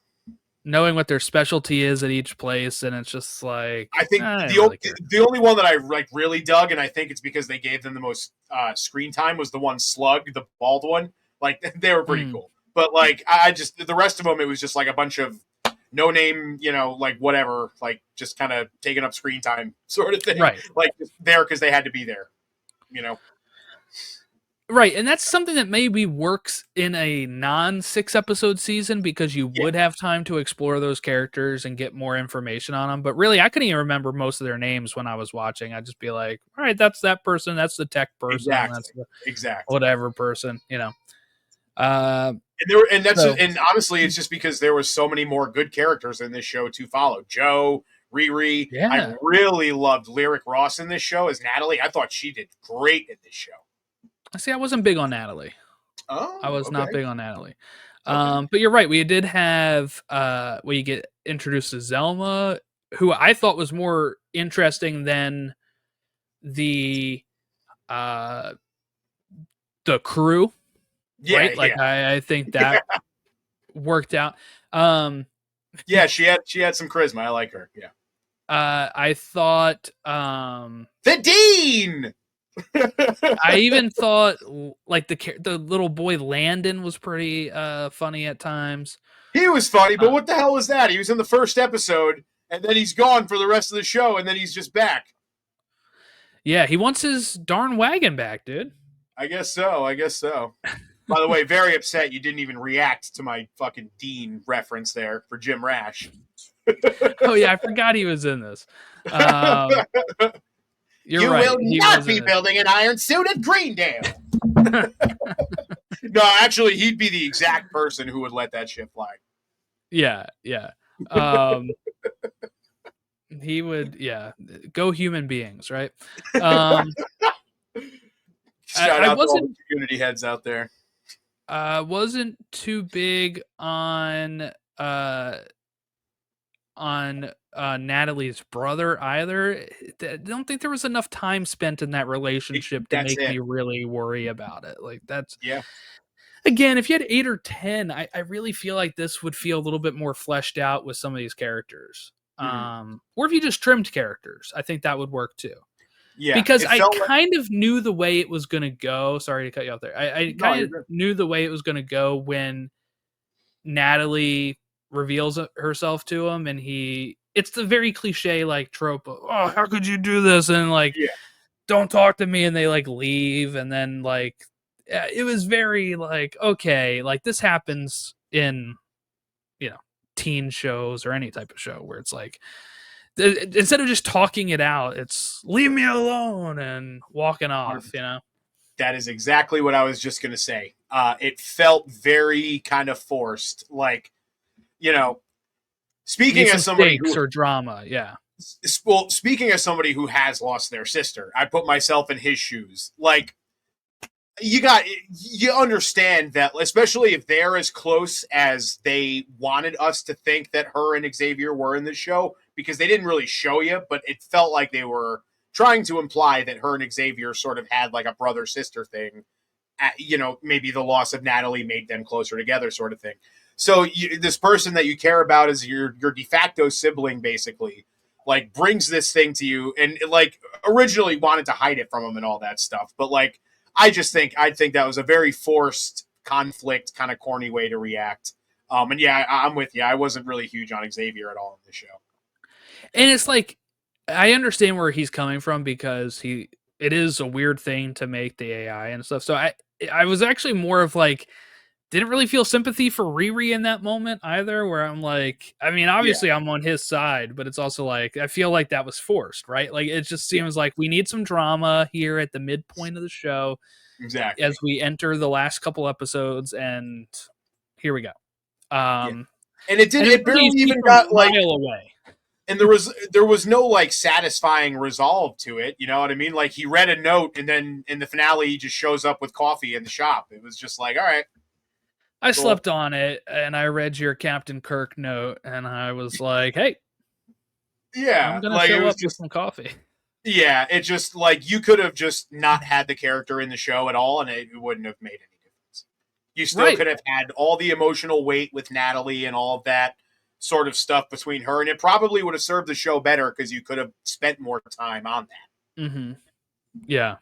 Speaker 1: knowing what their specialty is at each place, and it's just like
Speaker 2: I think the only one that I like really dug, and I think it's because they gave them the most screen time, was the one Slug, the bald one. Like, they were pretty cool, but like I just the rest of them, it was just like a bunch of no name, like whatever, like just kind of taking up screen time sort of thing,
Speaker 1: right?
Speaker 2: Like just there because they had to be there,
Speaker 1: Right, and that's something that maybe works in a non-6 episode season because you would have time to explore those characters and get more information on them. But really, I couldn't even remember most of their names when I was watching. I'd just be like, all right, that's that person, that's the tech person, that's the whatever person,
Speaker 2: And honestly, it's just because there was so many more good characters in this show to follow. Joe, Riri.
Speaker 1: Yeah.
Speaker 2: I really loved Lyric Ross in this show as Natalie. I thought she did great in this show.
Speaker 1: See, I wasn't big on Natalie.
Speaker 2: Oh,
Speaker 1: I was not big on Natalie.
Speaker 2: Okay.
Speaker 1: But you're right. We did have you get introduced to Zelma, who I thought was more interesting than the crew.
Speaker 2: Yeah,
Speaker 1: right? Like I think that worked out.
Speaker 2: Yeah, she had some charisma. I like her. Yeah.
Speaker 1: I thought
Speaker 2: The Dean.
Speaker 1: I even thought like the little boy Landon was pretty funny at times.
Speaker 2: He was funny, but
Speaker 1: Uh,
Speaker 2: what the hell is that? He was in the first episode, and then he's gone for the rest of the show, and then he's just back.
Speaker 1: yeah, he wants his darn wagon back, dude.
Speaker 2: I guess so. I guess so. By the way, very upset you didn't even react to my fucking Dean reference there for Jim Rash.
Speaker 1: Oh yeah, I forgot he was in this. You're
Speaker 2: you
Speaker 1: right.
Speaker 2: will not be building an iron suit at Greendale. No, actually, he'd be the exact person who would let that shit fly.
Speaker 1: Yeah, yeah. He would, yeah. Go human beings, right?
Speaker 2: Shout out to all the community heads out there.
Speaker 1: Wasn't too big on Natalie's brother either. I don't think there was enough time spent in that relationship to make me really worry about it. Like that's again, if you had 8 or 10, I really feel like this would feel a little bit more fleshed out with some of these characters. Or if you just trimmed characters, I think that would work too. Yeah, because I kind of knew the way it was going to go. Sorry to cut you off there. I kind of knew the way it was going to go when Natalie reveals herself to him, and it's the very cliche like trope of, oh, how could you do this? And like, don't talk to me, and they like leave, and then like, it was very like, okay, like this happens in, teen shows or any type of show where it's like, instead of just talking it out, it's leave me alone and walking off,
Speaker 2: That is exactly what I was just going to say. It felt very kind of forced. Like, speaking as somebody who,
Speaker 1: or drama. Yeah.
Speaker 2: Well, speaking as somebody who has lost their sister, I put myself in his shoes. Like, you understand that, especially if they're as close as they wanted us to think that her and Xavier were in the show, because they didn't really show you, but it felt like they were trying to imply that her and Xavier sort of had like a brother-sister thing. Maybe the loss of Natalie made them closer together sort of thing. So this person that you care about as your de facto sibling, basically, like brings this thing to you and like originally wanted to hide it from him and all that stuff. But like, I think that was a very forced conflict, kind of corny way to react. And yeah, I'm with you. I wasn't really huge on Xavier at all in the show.
Speaker 1: And it's like, I understand where he's coming from because it is a weird thing to make the AI and stuff. So I was actually more of like, didn't really feel sympathy for Riri in that moment either, where I'm like, I mean, obviously I'm on his side, but it's also like, I feel like that was forced, right? Like, it just seems like we need some drama here at the midpoint of the show.
Speaker 2: Exactly.
Speaker 1: As we enter the last couple episodes, and here we go.
Speaker 2: And it barely even got like
Speaker 1: a mile away.
Speaker 2: And there was no like satisfying resolve to it. You know what I mean? Like he read a note and then in the finale he just shows up with coffee in the shop. It was just like, all right.
Speaker 1: I slept on it and I read your Captain Kirk note and I was like, hey.
Speaker 2: Yeah.
Speaker 1: I'm gonna show up with some coffee.
Speaker 2: Yeah, it just like you could have just not had the character in the show at all and it wouldn't have made any difference. You still could have had all the emotional weight with Natalie and all of that sort of stuff between her, and it probably would have served the show better because you could have spent more time on that.
Speaker 1: Mm-hmm. Yeah.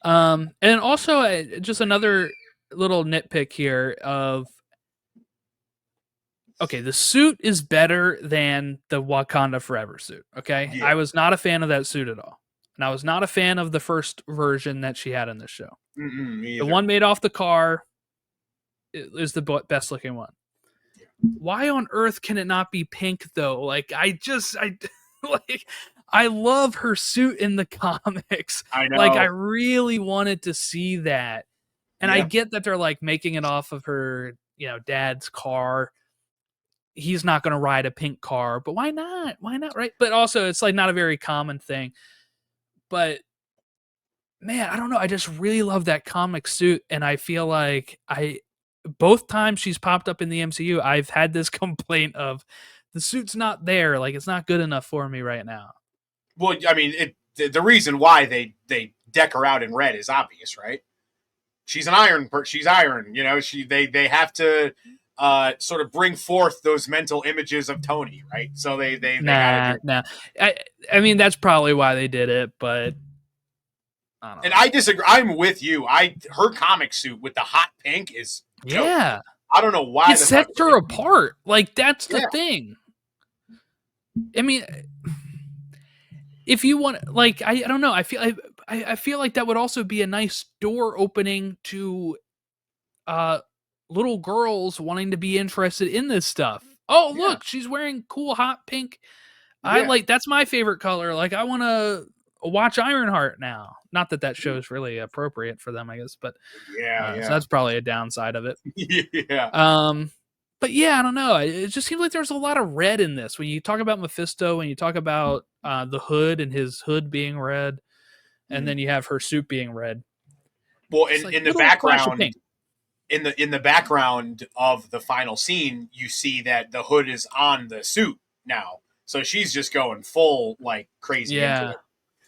Speaker 1: And also just another little nitpick here of, okay, the suit is better than the Wakanda Forever suit. Okay, I was not a fan of that suit at all, and I was not a fan of the first version that she had in this show. The one made off the car is the best looking one. Why on earth can it not be pink though? Like I love her suit in the comics.
Speaker 2: I know.
Speaker 1: Like I really wanted to see that. And I get that they're like making it off of her, dad's car. He's not going to ride a pink car, but why not? Why not? Right. But also it's like not a very common thing, but man, I don't know. I just really love that comic suit. And I feel like both times she's popped up in the MCU, I've had this complaint of the suit's not there. Like it's not good enough for me right now.
Speaker 2: Well, I mean, the reason why they deck her out in red is obvious, right? She's an iron. She's iron. They have to sort of bring forth those mental images of Tony, right? So they had to do.
Speaker 1: Nah. I mean, that's probably why they did it, but I don't
Speaker 2: And
Speaker 1: know.
Speaker 2: I disagree. I'm with you. Her comic suit with the hot pink is dope.
Speaker 1: Yeah,
Speaker 2: I don't know why
Speaker 1: it
Speaker 2: the fuck.
Speaker 1: sets her apart. Like that's the
Speaker 2: Yeah,
Speaker 1: thing. I mean, if you want, like, I don't know. I feel like that would also be a nice door opening to uh little girls wanting to be interested in this stuff. Oh,
Speaker 2: yeah,
Speaker 1: look, she's wearing cool hot pink.
Speaker 2: yeah.
Speaker 1: That's my favorite color. Like I want to watch Ironheart now. Not that that show's really appropriate for them, I guess, but
Speaker 2: Yeah,
Speaker 1: so
Speaker 2: yeah,
Speaker 1: that's probably a downside of it.
Speaker 2: yeah,
Speaker 1: Um, but yeah, I don't know. It just seems like there's a lot of red in this. When you talk about Mephisto, when you talk about the hood and his hood being red, and then you have her suit being red,
Speaker 2: well,
Speaker 1: it's like
Speaker 2: in the
Speaker 1: little splash of
Speaker 2: background,
Speaker 1: pink.
Speaker 2: in the background of the final scene, you see that the hood is on the suit now, so she's just going full like crazy into
Speaker 1: Yeah,
Speaker 2: it.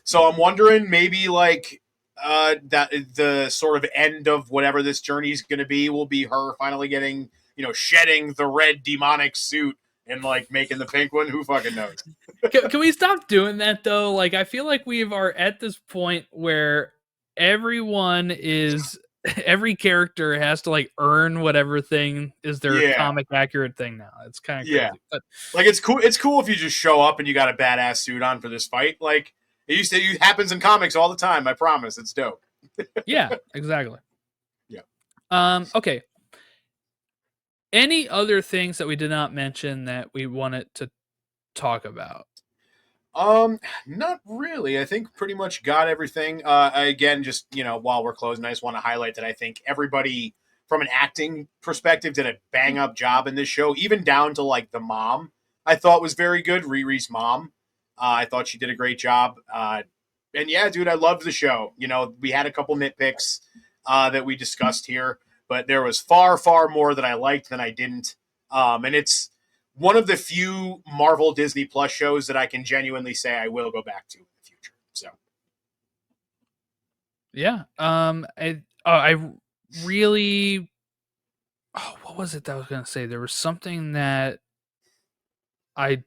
Speaker 2: So I'm wondering maybe like that the sort of end of whatever this journey is going to be will be her finally getting, shedding the red demonic suit and like making the pink one. Who fucking knows?
Speaker 1: can we stop doing that though? Like, I feel like we are at this point where everyone is every character has to like earn whatever thing is their
Speaker 2: Yeah,
Speaker 1: comic accurate thing now. It's kind of
Speaker 2: yeah.
Speaker 1: crazy, but
Speaker 2: Like it's cool. It's cool if you just show up and you got a badass suit on for this fight. Like it happens in comics all the time. I promise. It's dope.
Speaker 1: yeah, exactly.
Speaker 2: Yeah.
Speaker 1: Okay. Any other things that we did not mention that we wanted to talk about?
Speaker 2: Not really. I think pretty much got everything. Again, just while we're closing, I just want to highlight that I think everybody from an acting perspective did a bang up job in this show, even down to like the mom. I thought was very good. Riri's mom. I thought she did a great job. And yeah, dude, I loved the show. We had a couple nitpicks that we discussed here, but there was far, far more that I liked than I didn't. And it's one of the few Marvel Disney Plus shows that I can genuinely say I will go back to in the future. So
Speaker 1: Yeah. I really. Oh, what was it that I was gonna say? There was something that I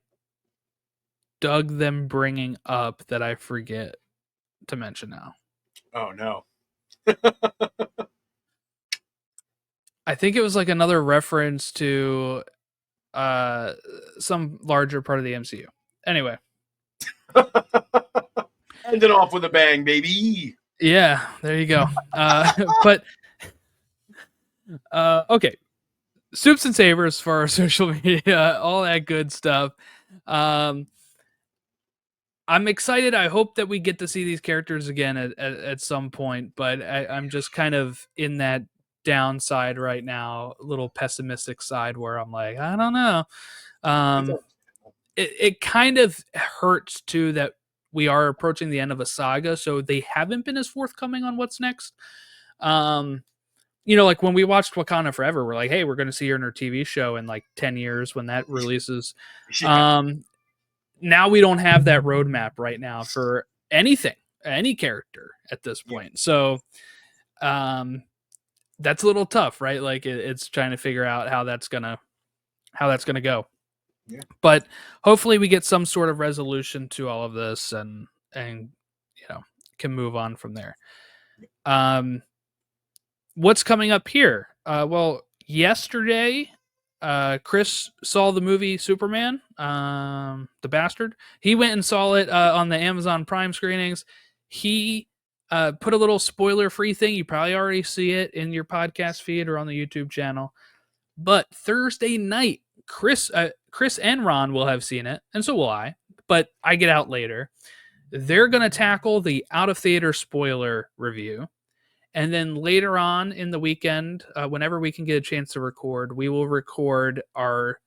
Speaker 1: dug them bringing up that I forget to mention now.
Speaker 2: oh no.
Speaker 1: I think it was like another reference to some larger part of the MCU. Anyway,
Speaker 2: Ended off with a bang, baby.
Speaker 1: yeah, there you go. But okay, Soups and Sabers for our social media, all that good stuff. Um, I'm excited. I hope that we get to see these characters again at some point, but I'm just kind of in that downside right now, a little pessimistic side where I'm like, I don't know. Um, it kind of hurts too that we are approaching the end of a saga, so they haven't been as forthcoming on what's next. Um, like when we watched Wakanda Forever, we're like, hey, we're going to see her in her TV show in like 10 years when that releases.
Speaker 2: Yeah.
Speaker 1: Now we don't have that roadmap right now for anything, any character at this point. So, that's a little tough, right? Like it's trying to figure out how that's gonna go.
Speaker 2: Yeah.
Speaker 1: But hopefully we get some sort of resolution to all of this and can move on from there. What's coming up here? Well, yesterday, Chris saw the movie Superman, the Bastard. He went and saw it on the Amazon Prime screenings. He put a little spoiler-free thing. You probably already see it in your podcast feed or on the YouTube channel. But Thursday night, Chris and Ron will have seen it, and so will I. But I get out later. They're going to tackle the out-of-theater spoiler review. And then later on in the weekend, whenever we can get a chance to record, we will record our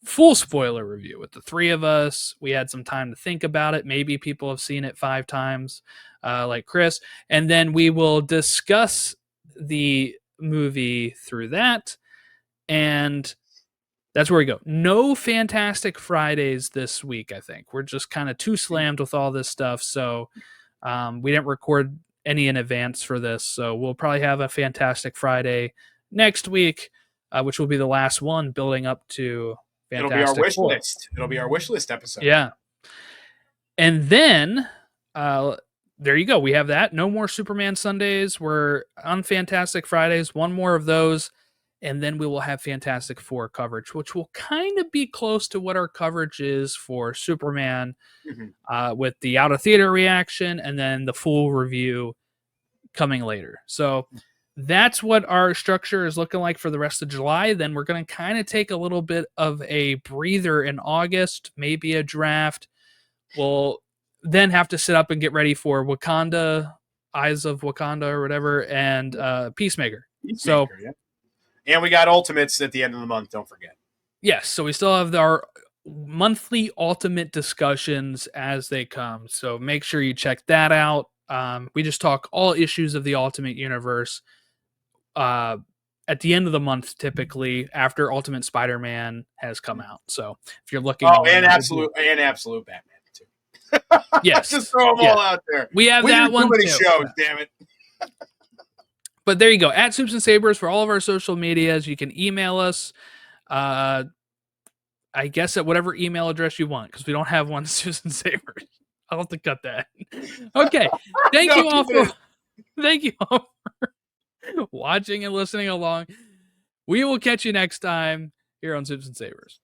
Speaker 1: full spoiler review with the three of us. We had some time to think about it. Maybe people have seen it 5 times, like Chris. And then we will discuss the movie through that. And that's where we go. No Fantastic Fridays this week, I think. We're just kind of too slammed with all this stuff. So we didn't record any in advance for this. So we'll probably have a Fantastic Friday next week. which will be the last one building up to
Speaker 2: It'll be our
Speaker 1: Fantastic
Speaker 2: wish
Speaker 1: Four.
Speaker 2: list. It'll be our wish list episode.
Speaker 1: Yeah. And then there you go. We have that. No more Superman Sundays. We're on Fantastic Fridays. One more of those. And then we will have Fantastic Four coverage, which will kind of be close to what our coverage is for Superman, with the out of theater reaction and then the full review coming later. So that's what our structure is looking like for the rest of July. Then we're going to kind of take a little bit of a breather in August, maybe a draft. We'll then have to sit up and get ready for Wakanda, Eyes of Wakanda or whatever, and Peacemaker. So,
Speaker 2: yeah. And we got Ultimates at the end of the month, don't forget.
Speaker 1: Yes, so we still have our monthly Ultimate discussions as they come. So make sure you check that out. We just talk all issues of the Ultimate Universe at the end of the month, typically after Ultimate Spider-Man has come out. So if you're looking,
Speaker 2: and absolute Batman too.
Speaker 1: Yes,
Speaker 2: just throw them all out there.
Speaker 1: We have that one.
Speaker 2: Too many shows, damn it.
Speaker 1: But there you go. At Supes and Sabers for all of our social medias. You can email us. I guess at whatever email address you want, because we don't have one. Supes and Sabers. I'll have to cut that. Okay. Thank you all for watching and listening along. We will catch you next time here on Supes and Sabers.